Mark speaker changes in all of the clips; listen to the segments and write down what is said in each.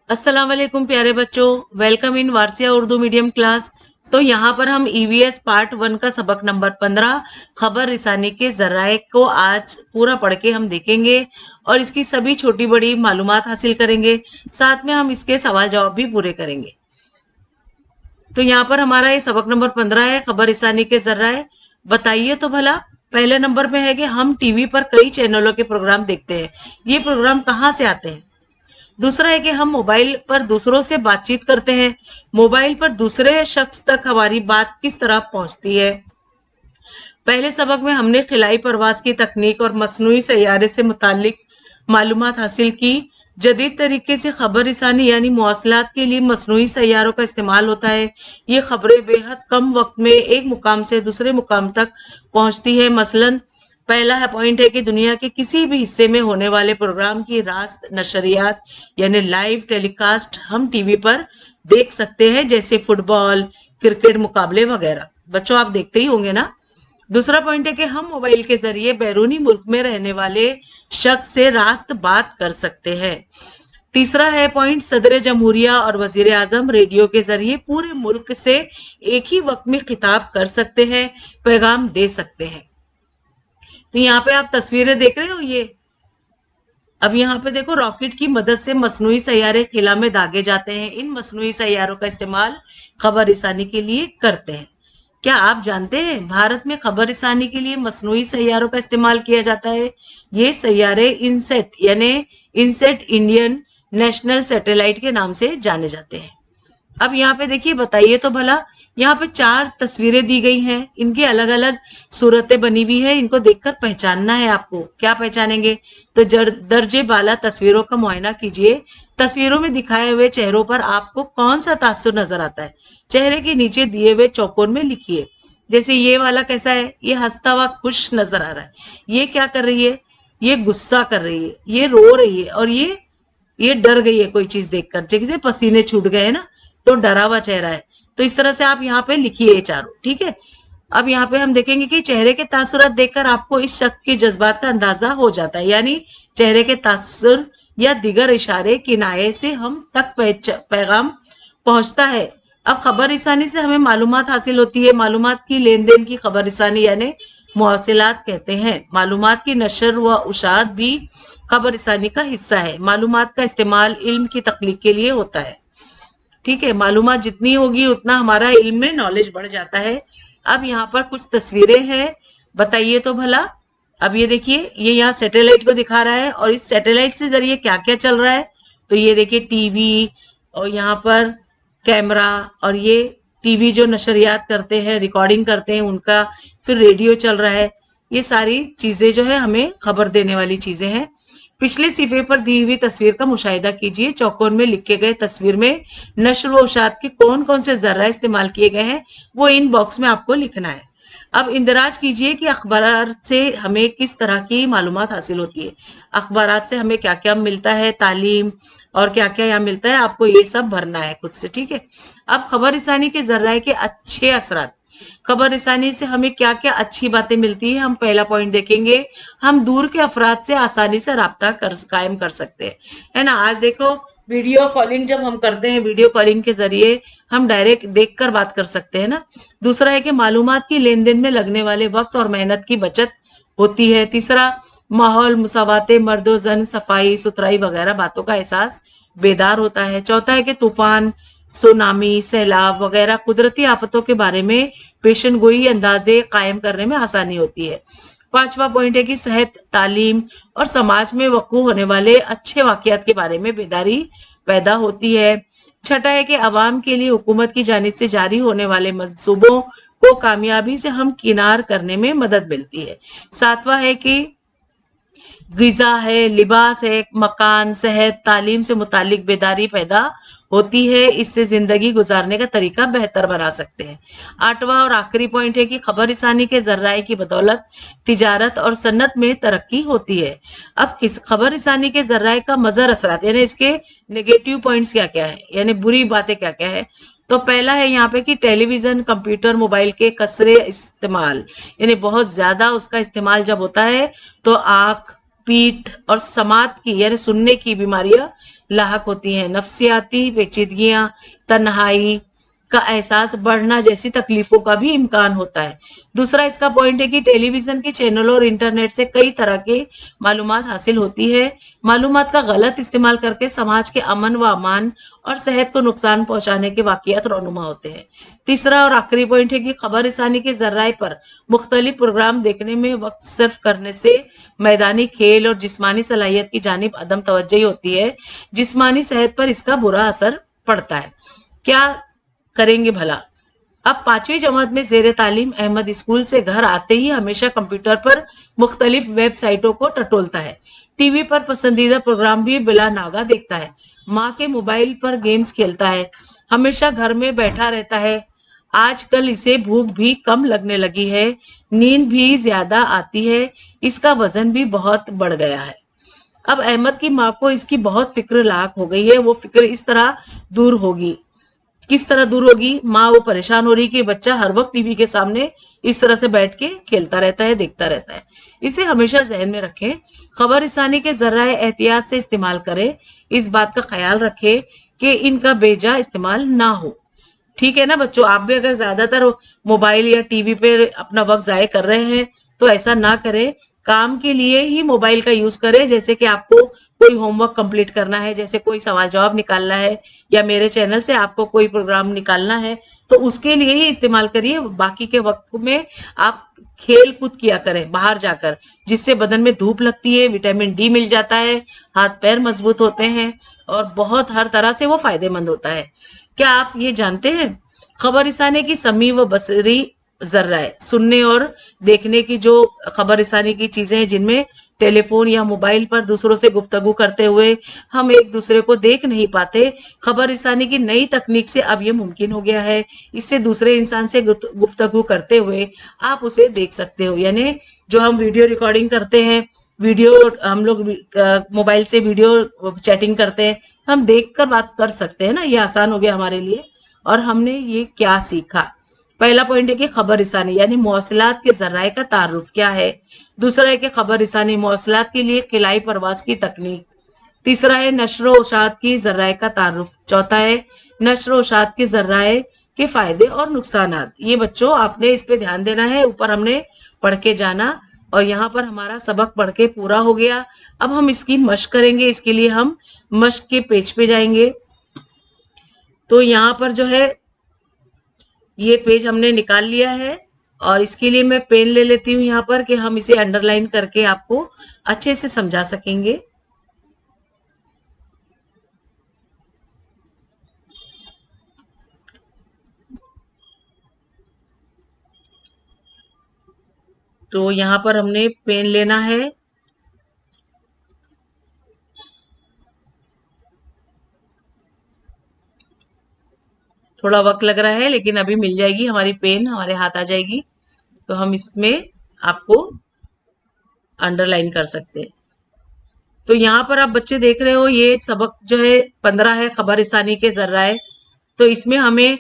Speaker 1: अस्सलाम वालेकुम प्यारे बच्चों, welcome in Warsia Urdu medium class. तो यहाँ पर हम ईवीएस पार्ट 1 का सबक नंबर 15 खबर रिसानी के जराए को आज पूरा पढ़ के हम देखेंगे और इसकी सभी छोटी बड़ी मालूमात हासिल करेंगे। साथ में हम इसके सवाल जवाब भी पूरे करेंगे। तो यहाँ पर हमारा ये सबक नंबर 15 है, खबर रिसानी के जराए। बताइए तो भला, पहले नंबर पे है कि हम टीवी पर कई चैनलों के प्रोग्राम देखते हैं। ये प्रोग्राम कहाँ से आते हैं? दूसरा है कि हम मोबाइल पर दूसरों से बातचीत करते हैं। मोबाइल पर दूसरे शख्स तक हमारी बात किस तरह पहुंचती है? पहले सबक में हमने खिलाई परवाज की तकनीक और मसनूई सैयारे से मुतालिक मालूमात हासिल की। जदीद तरीके से खबर रिसानी यानी मवासलात के लिए मसनूई सैयारों का इस्तेमाल होता है। ये खबरें बेहद कम वक्त में एक मुकाम से दूसरे मुकाम तक पहुंचती है। मसलन पहला पॉइंट है कि दुनिया के किसी भी हिस्से में होने वाले प्रोग्राम की रास्त नशरियात यानी लाइव टेलीकास्ट हम टीवी पर देख सकते हैं, जैसे फुटबॉल, क्रिकेट मुकाबले वगैरह। बच्चों आप देखते ही होंगे ना। दूसरा पॉइंट है कि हम मोबाइल के जरिए बैरूनी मुल्क में रहने वाले शख्स से रास्त बात कर सकते हैं। तीसरा है पॉइंट, सदर जमहूरिया और वजीर आजम रेडियो के जरिए पूरे मुल्क से एक ही वक्त में खिताब कर सकते हैं, पैगाम दे सकते हैं। तो यहाँ पे आप तस्वीरें देख रहे हो ये। अब यहाँ पे देखो, रॉकेट की मदद से मसनूई सैयारे खिला में दागे जाते हैं। इन मसनूई सैयारों का इस्तेमाल खबर रिसानी के लिए करते हैं। क्या आप जानते हैं भारत में खबर रिसानी के लिए मसनूई सैयारों का इस्तेमाल किया जाता है? ये सैयारे इनसेट यानी इनसेट इंडियन नेशनल सैटेलाइट के नाम से जाने जाते हैं। अब यहाँ पे देखिए, बताइए तो भला, यहाँ पे 4 तस्वीरें दी गई हैं। इनकी अलग अलग सूरतें बनी हुई है। इनको देखकर पहचानना है आपको। क्या पहचानेंगे? तो दर्जे बाला तस्वीरों का मुआयना कीजिए। तस्वीरों में दिखाए हुए चेहरों पर आपको कौन सा तासुर नजर आता है? चेहरे के नीचे दिए हुए चौकोर में लिखिए। जैसे ये वाला कैसा है? ये हंसता हुआ खुश नजर आ रहा है। ये क्या कर रही है? ये गुस्सा कर रही है, ये रो रही है, और ये डर गई है कोई चीज देखकर, जैसे पसीने छूट गए ना, तो डरा हुआ चेहरा है। तो इस तरह से आप यहाँ पे लिखिए चारों, ठीक है। अब यहाँ पे हम देखेंगे कि चेहरे के तासुरात देखकर आपको इस शख्स के जज्बात का अंदाजा हो जाता है, यानी चेहरे के तासुर या दिगर इशारे किनाये से हम तक पैगाम पहुंचता है। अब खबर रिसानी से हमें मालूमात हासिल होती है। मालूमात की लेन देन की खबर रिसानी यानी मवासिलात कहते हैं। मालूमात की नशर व उशात भी खबर रिसानी का हिस्सा है। मालूमात का इस्तेमाल इल्म की तख्लीक के लिए होता है, ठीक है। मालूमात जितनी होगी उतना हमारा इल्म में नॉलेज बढ़ जाता है। अब यहाँ पर कुछ तस्वीरें हैं, बताइए तो भला। अब ये देखिए, ये यहाँ सैटेलाइट को दिखा रहा है, और इस सैटेलाइट से जरिए क्या क्या चल रहा है? तो ये देखिए टीवी, और यहाँ पर कैमरा, और ये टीवी जो नशरियात करते हैं, रिकॉर्डिंग करते हैं उनका, फिर रेडियो चल रहा है। ये सारी चीजें जो है हमें खबर देने वाली चीजें हैं। पिछले सिफे पर दी हुई तस्वीर का मुशाहिदा कीजिए। चौकोर में लिखे गए तस्वीर में नश्र व उशात के कौन कौन से जर्रा इस्तेमाल किए गए हैं, वो इन बॉक्स में आपको लिखना है। अब इंदराज कीजिए कि अखबार से हमें किस तरह की मालूमात हासिल होती है। अखबारात से हमें क्या क्या मिलता है, तालीम और क्या क्या यहाँ मिलता है, आपको ये सब भरना है खुद से, ठीक है। अब खबर रिसानी के जर्राए के अच्छे असरात। खबर रिसानी से हमें क्या क्या अच्छी बातें मिलती है, हम पहला पॉइंट देखेंगे। हम दूर के अफराद से आसानी से राब्ता कायम कर सकते हैं, है ना। आज देखो, वीडियो कॉलिंग जब हम करते हैं, वीडियो कॉलिंग के जरिए हम डायरेक्ट देखकर बात कर सकते हैं ना। दूसरा है कि मालूमात की लेन देन में लगने वाले वक्त और मेहनत की बचत होती है। तीसरा, माहौल, मुसावाते, मर्दो जन, सफाई सुथराई वगैरह बातों का एहसास बेदार होता है। चौथा है कि तूफान, सुनामी, सैलाब वगैरह कुदरती आफतों के बारे में पेशन गोई अंदाजे कायम करने में आसानी होती है। पांचवा पॉइंट है कि सेहत, तालीम और समाज में वक़ू होने वाले अच्छे वाकयात के बारे में बेदारी पैदा होती है। छठा है कि अवाम के लिए हुकूमत की जानिब से जारी होने वाले मंसूबों को कामयाबी से हम किनार करने में मदद मिलती है। सातवां है कि ग़िज़ा है, लिबास है, मकान, सेहत, तालीम से मुतालिक बेदारी पैदा होती है, इससे जिंदगी गुजारने का तरीका बेहतर बना सकते हैं। 8वां और आखिरी पॉइंट है कि खबर रिसानी के जर्राए की बदौलत तिजारत और सन्नत में तरक्की होती है। अब खबर रिसानी के जर्राए का मजर असरात यानी इसके नेगेटिव पॉइंट्स क्या क्या है, यानी बुरी बातें क्या क्या है। तो पहला है यहाँ पे कि टेलीविजन, कंप्यूटर, मोबाइल के कसरे इस्तेमाल, यानी बहुत ज्यादा उसका इस्तेमाल जब होता है तो आंख, पीठ और समात की यानी सुनने की बीमारियां लाहक होती हैं। नफ्सियाती पेचीदगियां, तन्हाई का एहसास बढ़ना जैसी तकलीफों का भी इम्कान होता है। दूसरा इसका पॉइंट है कि टेलीविजन के चैनलों और इंटरनेट से कई तरह के मालूमात हासिल होती है। मालूमात का गलत इस्तेमाल करके समाज के अमन व अमान और सेहत को नुकसान पहुंचाने के वाकयात रौनुमा होते हैं। तीसरा और आखिरी पॉइंट है कि खबर रिसानी के जर्राए पर मुख्तलिफ प्रोग्राम देखने में वक्त सर्फ करने से मैदानी खेल और जिस्मानी सलाहियत की जानिब अदम तवज्जो होती है। जिस्मानी सेहत पर इसका बुरा असर पड़ता है। क्या करेंगे भला? अब 5वीं जमात में जेर तालीम अहमद स्कूल से घर आते ही हमेशा कंप्यूटर पर मुख्तलिफ वेबसाइटों को टटोलता है। टीवी पर पसंदीदा प्रोग्राम भी बिला नागा देखता है। माँ के मोबाइल पर गेम्स खेलता है। हमेशा घर में बैठा रहता है। आजकल इसे भूख भी कम लगने लगी है, नींद भी ज्यादा आती है, इसका वजन भी बहुत बढ़ गया है। अब अहमद की माँ को इसकी बहुत फिक्र लाक हो गई है। वो फिक्र इस तरह दूर होगी, किस तरह दूर होगी? माँ वो परेशान हो रही कि बच्चा हर वक्त टीवी के सामने इस तरह से बैठ के खेलता रहता है, देखता रहता है। इसे हमेशा जहन में रखें। खबर रिसानी के जर्राए एहतियात से इस्तेमाल करें। इस बात का ख्याल रखें कि इनका बेजा इस्तेमाल ना हो। ठीक है ना बच्चों? आप भी अगर ज्यादातर मोबाइल या टीवी पे अपना वक्त जाया कर रहे हैं तो ऐसा ना करें। काम के लिए ही मोबाइल का यूज करें, जैसे कि आपको कोई होमवर्क कंप्लीट करना है, जैसे कोई सवाल जवाब निकालना है, या मेरे चैनल से आपको कोई प्रोग्राम निकालना है, तो उसके लिए ही इस्तेमाल करिए। बाकी के वक्त में आप खेल कूद किया करें बाहर जाकर, जिससे बदन में धूप लगती है, विटामिन डी मिल जाता है, हाथ पैर मजबूत होते हैं और बहुत हर तरह से वो फायदेमंद होता है। क्या आप ये जानते हैं? खबर रिसाने की समी व बसरी जर्राए, सुनने और देखने की जो खबर रिसानी की चीजें हैं, जिनमें टेलीफोन या मोबाइल पर दूसरों से गुफ्तगू करते हुए हम एक दूसरे को देख नहीं पाते, खबर रिसानी की नई तकनीक से अब ये मुमकिन हो गया है। इससे दूसरे इंसान से गुफ्तगू करते हुए आप उसे देख सकते हो। यानी जो हम वीडियो रिकॉर्डिंग करते हैं, वीडियो हम लोग मोबाइल से वीडियो चैटिंग करते हैं, हम देख कर बात कर सकते हैं ना, ये आसान हो गया हमारे लिए। और हमने ये क्या सीखा? पहला पॉइंट है कि खबर रिसानी यानी मौसलात के जराए का तारुफ क्या है। दूसरा है कि खबर रिसानी मौसलात के लिए खिलाई परवाज की तकनीक। तीसरा है नशर व इशाअत की जराए का तारुफ। चौथा है नशर व इशाअत के जराए के फायदे और नुकसानात। ये बच्चों आपने इस पे ध्यान देना है, ऊपर हमने पढ़ के जाना। और यहाँ पर हमारा सबक पढ़ के पूरा हो गया। अब हम इसकी मश्क करेंगे। इसके लिए हम मश्क के पेज पे जाएंगे। तो यहाँ पर जो है ये पेज हमने निकाल लिया है, और इसके लिए मैं पेन ले लेती हूँ यहाँ पर कि हम इसे अंडरलाइन करके आपको अच्छे से समझा सकेंगे। तो यहाँ पर हमने पेन लेना है। थोड़ा वक्त लग रहा है, लेकिन अभी मिल जाएगी हमारी पेन, हमारे हाथ आ जाएगी, तो हम इसमें आपको अंडरलाइन कर सकते हैं। तो यहाँ पर आप बच्चे देख रहे हो, ये सबक जो है 15 है, खबर रिसानी के जर्राए। तो इसमें हमें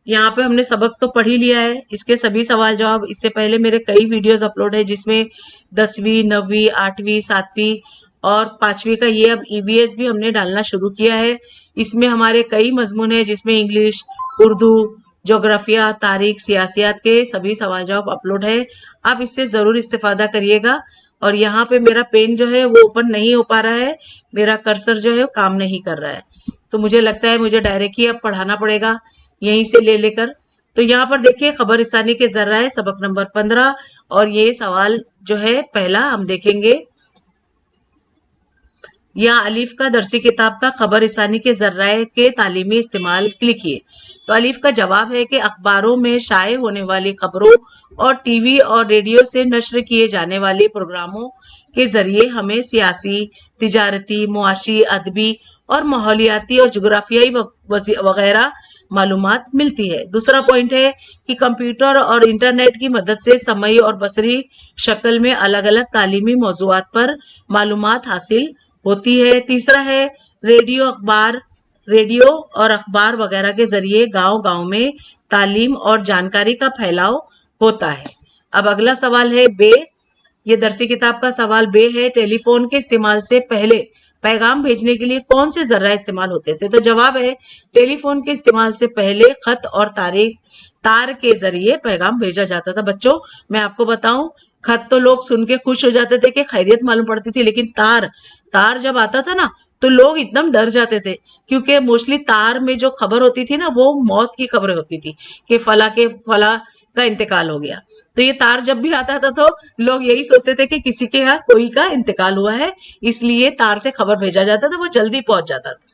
Speaker 1: यहाँ पे हमने सबक तो पढ़ ही लिया है, इसके सभी सवाल जवाब इससे पहले मेरे कई वीडियोस अपलोड है, जिसमें 10वीं, 9वीं, 8वीं, 7वीं और 5वीं का ये अब ईवीएस भी हमने डालना शुरू किया है। इसमें हमारे कई मजमून है, जिसमें इंग्लिश, उर्दू, जोग्राफिया, तारीख, सियासियात के सभी सवाल जवाब अपलोड है। आप इससे जरूर इस्तेफादा करिएगा। और यहाँ पे मेरा पेन जो है वो ओपन नहीं हो पा रहा है, मेरा कर्सर जो है वो काम नहीं कर रहा है, तो मुझे लगता है मुझे डायरेक्ट ही अब पढ़ाना पड़ेगा यहीं से ले लेकर। तो यहाँ पर देखिए खबर रिसानी के जर्राए सबक नंबर 15, और ये सवाल जो है पहला हम देखेंगे। या अलीफ का दरसी किताब का खबर रसानी के जर्राए के तालीमी इस्तेमाल लिखिए। तो अलीफ का जवाब है कि अखबारों में शाये होने वाली खबरों और टीवी और रेडियो से नश्र किए जाने वाले प्रोग्रामों के जरिए हमें सियासी, तिजारती, मुआशी, अदबी और माहौलियाती और जुग्राफियाई वगैरह मालूमात मिलती है। दूसरा पॉइंट है कि कंप्यूटर और इंटरनेट की मदद से समई और बसरी शक्ल में अलग अलग तालीमी मौजूआत पर मालूमात हासिल होती है। तीसरा है रेडियो और अखबार वगैरह के जरिए गांव गांव में तालीम और जानकारी का फैलाव होता है। अब अगला सवाल है बे। ये दरसी किताब का सवाल बे है, टेलीफोन के इस्तेमाल से पहले पैगाम भेजने के लिए कौन से जर्रा इस्तेमाल होते थे? तो जवाब है टेलीफोन के इस्तेमाल से पहले खत और तार के जरिए पैगाम भेजा जाता था। बच्चों मैं आपको बताऊं, खत तो लोग सुन के खुश हो जाते थे कि खैरियत मालूम पड़ती थी, लेकिन तार तार जब आता था ना तो लोग एकदम डर जाते थे, क्योंकि मोस्टली तार में जो खबर होती थी ना वो मौत की खबरें होती थी कि फला के फला का इंतकाल हो गया। तो ये तार जब भी आता था तो लोग यही सोचते थे कि किसी के यहाँ कोई का इंतकाल हुआ है, इसलिए तार से खबर भेजा जाता था, वो जल्दी पहुंच जाता था।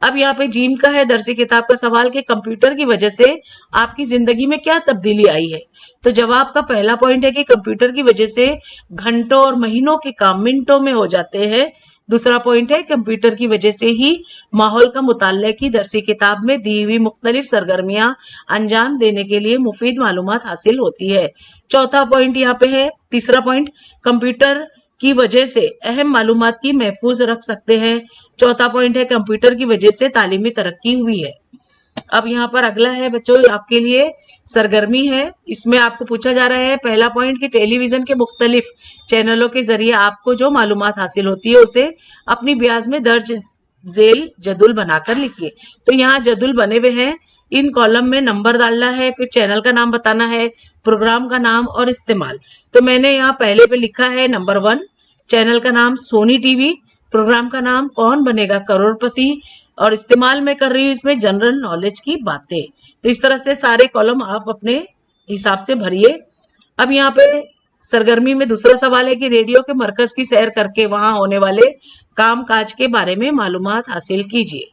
Speaker 1: अब यहाँ पे जीम का है दरसी किताब का सवाल कि कंप्यूटर की वजह से आपकी जिंदगी में क्या तब्दीली आई है? तो जवाब का पहला पॉइंट है कि कंप्यूटर की वजह से घंटों और महीनों के काम मिनटों में हो जाते हैं। दूसरा पॉइंट है कंप्यूटर की वजह से ही माहौल का मुताले की दरसी किताब में दी हुई मुख्तलिफ सरगर्मियां अंजाम देने के लिए मुफीद मालूमात हासिल होती है। चौथा पॉइंट यहाँ पे है, तीसरा पॉइंट, कंप्यूटर की वजह से अहम मालूमात की महफूज रख सकते हैं। चौथा पॉइंट है कंप्यूटर की वजह से तालीमी तरक्की हुई है। अब यहाँ पर अगला है बच्चों आपके लिए सरगर्मी है, इसमें आपको पूछा जा रहा है पहला पॉइंट कि टेलीविजन के मुख्तलिफ चैनलों के जरिए आपको जो मालूमात हासिल होती है उसे अपनी ब्याज में दर्ज जेल जदुल बनाकर लिखिए। तो यहाँ जदुल बने हुए हैं, इन कॉलम में नंबर डालना है, फिर चैनल का नाम बताना है, प्रोग्राम का नाम और इस्तेमाल। तो मैंने यहाँ पहले पे लिखा है नंबर 1, चैनल का नाम सोनी टीवी, प्रोग्राम का नाम कौन बनेगा करोड़पति, और इस्तेमाल में कर रही हूँ इसमें जनरल नॉलेज की बातें। तो इस तरह से सारे कॉलम आप अपने हिसाब से भरिए। अब यहाँ पे सरगर्मी में दूसरा सवाल है कि रेडियो के मरकज की सैर करके वहां होने वाले काम काज के बारे में मालूमात हासिल कीजिए।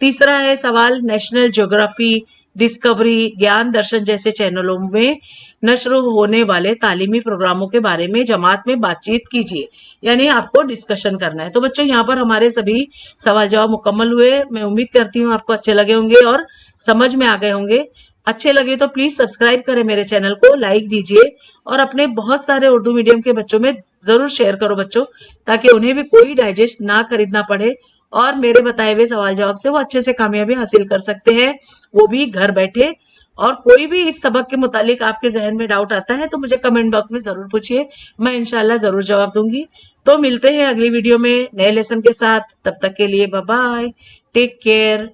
Speaker 1: तीसरा है सवाल नेशनल ज्योग्राफी, डिस्कवरी, ज्ञान दर्शन जैसे चैनलों में नश्र होने वाले तालीमी प्रोग्रामों के बारे में जमात में बातचीत कीजिए, यानी आपको डिस्कशन करना है। तो बच्चों यहाँ पर हमारे सभी सवाल जवाब मुकम्मल हुए। मैं उम्मीद करती हूँ आपको अच्छे लगे होंगे और समझ में आ गए होंगे। अच्छे लगे तो प्लीज सब्सक्राइब करें मेरे चैनल को, लाइक दीजिए और अपने बहुत सारे उर्दू मीडियम के बच्चों में जरूर शेयर करो बच्चों, ताकि उन्हें भी कोई डाइजेस्ट ना खरीदना पड़े और मेरे बताए हुए सवाल जवाब से वो अच्छे से कामयाबी हासिल कर सकते हैं, वो भी घर बैठे। और कोई भी इस सबक के मुतालिक आपके जहन में डाउट आता है तो मुझे कमेंट बॉक्स में जरूर पूछिए, मैं इंशाल्लाह जरूर जवाब दूंगी। तो मिलते हैं अगली वीडियो में नए लेसन के साथ, तब तक के लिए बाय बाय, टेक केयर।